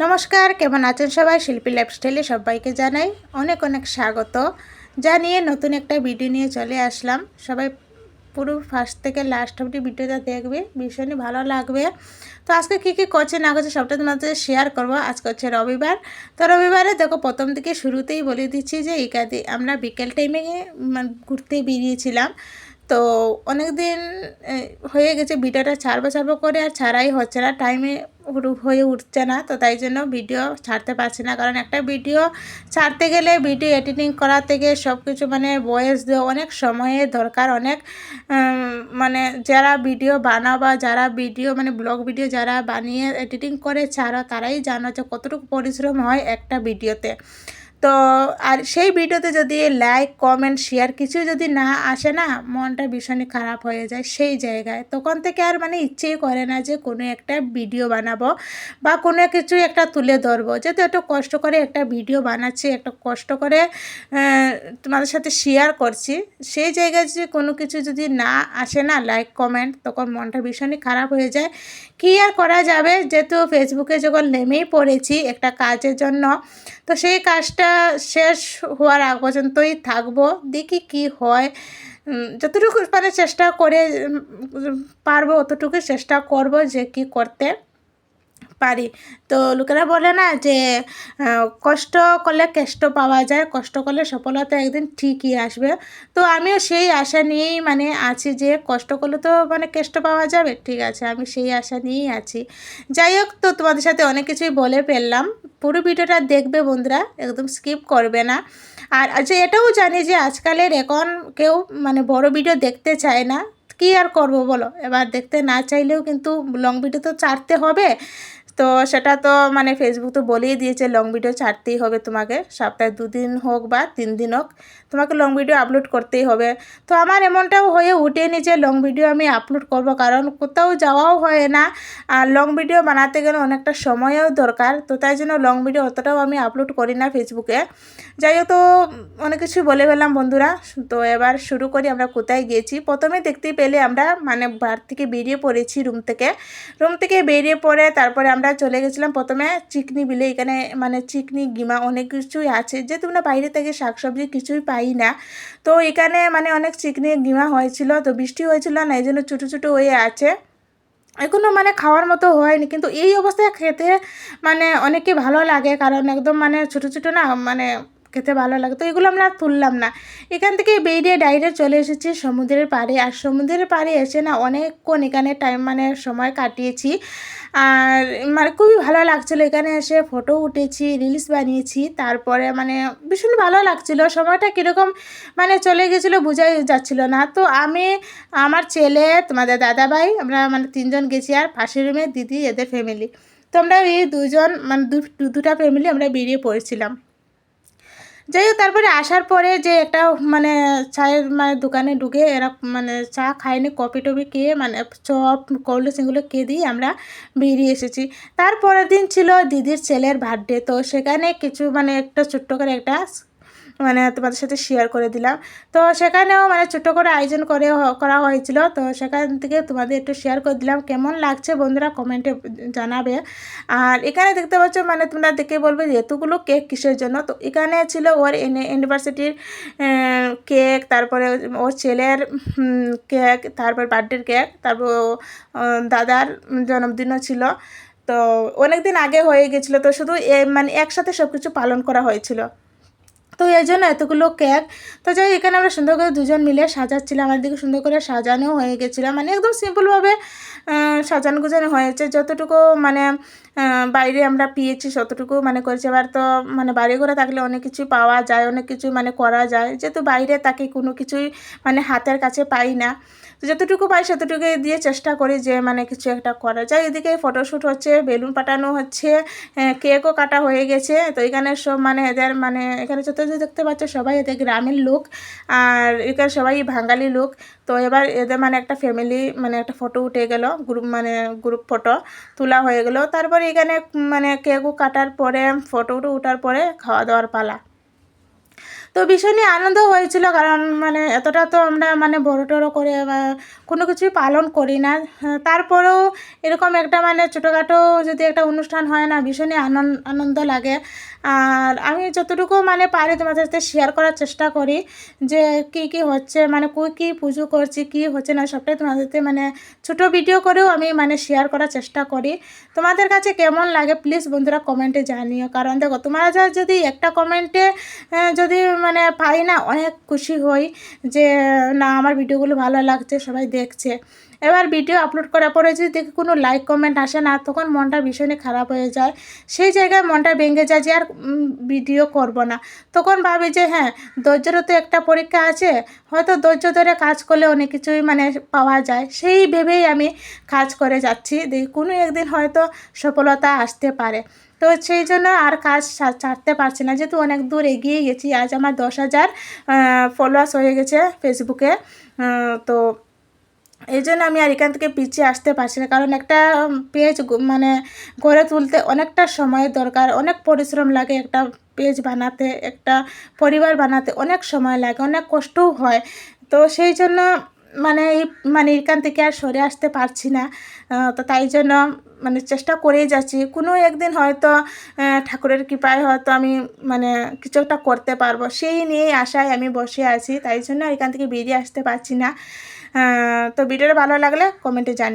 নমস্কার, কেমন আছেন সবাই? শিল্পী লাইফস্টাইলে সবাইকে জানাই অনেক অনেক স্বাগত জানিয়ে নতুন একটা ভিডিও নিয়ে চলে আসলাম। সবাই পুরো ফার্স্ট থেকে লাস্ট অবধি ভিডিওটা দেখবে, ভীষণই ভালো লাগবে। তো আজকে কী কী করছে না করছে সবটা তোমাদের শেয়ার করবো। আজকে হচ্ছে রবিবার। তো রবিবারে দেখো, প্রথম থেকে শুরুতেই বলে দিচ্ছি যে ইকাদি আমরা বিকেল টাইমে ঘুরতে বেরিয়েছিলাম। তো অনেক দিন হয়ে গেছে ভিডিওটা ছাড়বো করে, আর ছাড়াই হচ্ছে না, টাইমে হয়ে উঠছে না। তো তাই জন্য ভিডিও ছাড়তে পারছি না, কারণ একটা ভিডিও ছাড়তে গেলে ভিডিও এডিটিং করা থেকে সব কিছু ভয়েস দেওয়া অনেক সময়ের দরকার। অনেক মানে যারা ভিডিও বানাও বা যারা ভিডিও ব্লগ ভিডিও যারা বানিয়ে এডিটিং করে ছাড়ো, তারাই জানো যে কতটুকু পরিশ্রম হয় একটা ভিডিওতে। তো আর সেই ভিডিওতে যদি লাইক কমেন্ট শেয়ার কিছু যদি না আসে না, মনটা ভীষণই খারাপ হয়ে যায় সেই জায়গায়। তখন থেকে আর ইচ্ছেই করে না যে কোনো একটা ভিডিও বানাবো বা কোনো কিছু একটা তুলে ধরবো। যেহেতু একটু কষ্ট করে একটা ভিডিও বানাচ্ছি, একটা কষ্ট করে তোমাদের সাথে শেয়ার করছি, সেই জায়গায় যদি কোনো কিছু যদি না আসে না লাইক কমেন্ট, তখন মনটা ভীষণই খারাপ হয়ে যায়। কী আর করা যাবে, যেহেতু ফেসবুকে যখন নেমেই পড়েছি একটা কাজের জন্য, তো সেই কাজটা শেষ হওয়ার আগ পর্যন্তই থাকবো, দেখি কি হয়। যতটুকু চেষ্টা করে পারবো অতটুকু চেষ্টা করব যে কি করতে পারি। তো লোকেরা বলে না যে কষ্ট করলে কেষ্ট পাওয়া যায়, কষ্ট করলে সফলতা একদিন ঠিকই আসবে। তো আমিও সেই আশা নিয়েই আছি যে কষ্ট করলে তো কেষ্ট পাওয়া যাবে, ঠিক আছে, আমি সেই আশা নিয়েই আছি। যাই হোক, তো তোমাদের সাথে অনেক কিছুই বলে ফেললাম। পুরো ভিডিওটা দেখবে বন্ধুরা, একদম স্কিপ করবে না। আর যে এটাও জানি যে আজকালের এখন কেউ বড় ভিডিও দেখতে চায় না। কী আর করব বলো, এবার দেখতে না চাইলেও কিন্তু লং ভিডিও তো ছাড়তে হবে। তো সেটা তো ফেসবুক তো বলেই দিয়েছে লং ভিডিও ছাড়তেই হবে তোমাকে, সপ্তাহে 2 দিন হোক বা 3 দিন হোক, তোমাকে লং ভিডিও আপলোড করতেই হবে। তো আমার এমনটাও হয়ে ওঠেনি যে লং ভিডিও আমি আপলোড করব, কারণ কোথাও যাওয়াও হয় না, আর লং ভিডিও বানাতে গেলে অনেকটা সময়ও দরকার। তো তাই জন্য লং ভিডিও অতটাও আমি আপলোড করি না ফেসবুকে। যাই হোক, তো অনেক কিছু বলে ফেললাম বন্ধুরা। তো এবার শুরু করি, আমরা কোথায় গিয়েছি। প্রথমে দেখতেই পেলে আমরা বাড়ি থেকে বেরিয়ে পড়েছি, রুম থেকে বেরিয়ে পড়ে তারপরে আমরা চলে গেছিলাম প্রথমে চিকনি বিলে। এখানে চিকনি গিমা অনেক কিছুই আছে, যেহেতু আমরা বাইরে থেকে শাকসবজি কিছুই পাই না। তো এখানে অনেক চিকনি গিমা হয়েছিল, তো বৃষ্টি হয়েছিল না, এই জন্য ছোটো ছোটো হয়ে আছে, এখনও খাওয়ার মতো হয়নি। কিন্তু এই অবস্থায় খেতে অনেকই ভালো লাগে, কারণ একদম ছোটো ছোটো না, খেতে ভালো লাগে। তো এগুলো আমরা তুললাম না, এখান থেকে বেরিয়ে ডাইরেক্ট চলে এসেছি সমুদ্রের পাড়ে। আর সমুদ্রের পাড়ে এসে না অনেকক্ষণ এখানে টাইম সময় কাটিয়েছি, আর খুবই ভালো লাগছিলো। এখানে এসে ফটো উঠেছি, রিলস বানিয়েছি, তারপরে ভীষণ ভালো লাগছিলো। সময়টা কীরকম চলে গেছিলো বোঝাই যাচ্ছিলো না। তো আমি, আমার ছেলে, তোমাদের দাদাভাই, আমরা 3জন গেছি, আর পাশের রুমে দিদি, এদের ফ্যামিলি। তো আমরা এই দুজন দুটা ফ্যামিলি আমরা বেরিয়ে পড়েছিলাম। যাই হোক, তারপরে আসার পরে যে একটা চায়ের দোকানে ঢুকে এরা চা খায়নি, কফি টফি খেয়ে চপ কোল্ড ড্রিঙ্কস এগুলো খেয়ে দিয়ে আমরা বেরিয়ে এসেছি। তারপরের দিন ছিল দিদির ছেলের বার্থডে। তো সেখানে কিছু একটা ছোট্ট করে একটা তোমাদের সাথে শেয়ার করে দিলাম। তো সেখানেও ছোট্ট করে আয়োজন করা হয়েছিল। তো সেখান থেকে তোমাদের একটু শেয়ার করে দিলাম। কেমন লাগছে বন্ধুরা কমেন্টে জানাবে। আর এখানে দেখতে পাচ্ছ তোমরা দেখে বলবে যে এতগুলো কেক কিসের জন্য। তো এখানে ছিল ওর ইউনিভার্সিটির কেক, তারপরে ওর ছেলের কেক, তারপর বার্থডের কেক, তারপর দাদার জন্মদিনও ছিল। তো অনেক দিন আগে হয়ে গেছিলো, তো শুধু একসাথে সব কিছু পালন করা হয়েছিল। তো এই জন্য এতগুলো কেক। তো যাই, এখানে আমরা সুন্দর করে দুজন মিলে সাজাচ্ছিলাম, আমার দিকে সুন্দর করে সাজানো হয়ে গেছিলো, একদম সিম্পলভাবে সাজানো গুজানো হয়েছে। যতটুকু বাইরে আমরা পেয়েছি ততটুকু করেছি। এবার তো বাড়ি ঘরে থাকলে অনেক কিছুই পাওয়া যায়, অনেক কিছু করা যায়, যেহেতু বাইরে তাকে কোনো কিছুই হাতের কাছে পাই না। তো যতটুকু পাই ততটুকু দিয়ে চেষ্টা করি যে কিছু একটা করা যায়। এদিকে ফটোশ্যুট হচ্ছে, বেলুন পাঠানো হচ্ছে, কেকও কাটা হয়ে গেছে। তো এখানে সব এদের এখানে যত দেখতে পাচ্ছ সবাই এদের গ্রামের লোক, আর এখানে সবাই বাঙালি লোক। তো এবার এদের একটা ফ্যামিলি একটা ফটো উঠে গেল, গ্রুপ ফটো তোলা হয়ে গেল। তারপরে এখানে কেকও কাটার পরে ফটো ওঠার পরে খাওয়া দাওয়ার পালা। তো ভীষণই আনন্দ হয়েছিল, কারণ মানে এতটা তো আমরা মানে বড় টড়ো করে কোনো কিছুই পালন করি না। তারপরেও এরকম একটা মানে ছোটোখাটো যদি একটা অনুষ্ঠান হয় না, ভীষণই আনন্দ লাগে। আর আমি যতটুকু মানে পারি তোমাদের সাথে শেয়ার করার চেষ্টা করি যে কী কী হচ্ছে, মানে কী পুজো করছি, কী হচ্ছে না, সবটাই তোমাদের সাথে মানে ছোটো ভিডিও করেও আমি মানে শেয়ার করার চেষ্টা করি। তোমাদের কাছে কেমন লাগে প্লিজ বন্ধুরা কমেন্টে জানিও, কারণ দেখো তোমরা যদি একটা কমেন্টে যদি মানে পাই না, অনেক খুশি হই যে না আমার ভিডিওগুলো ভালো লাগছে, সবাই দেখছে। এবার ভিডিও আপলোড করার পরে যদি দেখি কোনো লাইক কমেন্ট আসে না, তখন মনটা ভীষণই খারাপ হয়ে যায়। সেই জায়গায় মনটা ভেঙে যায় যে আর ভিডিও করব না। তখন ভাবি যে হ্যাঁ, ধৈর্যেরও তো একটা পরীক্ষা আছে, হয়তো ধৈর্য ধরে কাজ করলে অনেক কিছুই মানে পাওয়া যায়, সেই ভেবেই আমি কাজ করে যাচ্ছি। দেখি কোনো একদিন হয়তো সফলতা আসতে পারে। তো সেই জন্য আর কাজ ছাড়তে পারছি না, যেহেতু অনেক দূর এগিয়ে গেছি। আজ আমার 10,000 ফলোয়ার্স হয়ে গেছে ফেসবুকে। তো এই জন্য আমি আর এখান থেকে পিছিয়ে আসতে পারছি না, কারণ একটা পেজ মানে গড়ে তুলতে অনেকটা সময়ের দরকার, অনেক পরিশ্রম লাগে। একটা পেজ বানাতে, একটা পরিবার বানাতে অনেক সময় লাগে, অনেক কষ্টও হয়। তো সেই জন্য মানে এখান থেকে আর সরে আসতে পারছি না। তো তাই জন্য মানে চেষ্টা করেই যাচ্ছি। কোনো একদিন হয়তো ঠাকুরের কৃপায় হয়তো আমি মানে কিছু একটা করতে পারবো, সেই নিয়েই আশায় আমি বসে আছি। তাই জন্য এখান থেকে বেরিয়ে আসতে পারছি না। তো ভিডিওটা ভালো লাগলে কমেন্টে জানিও।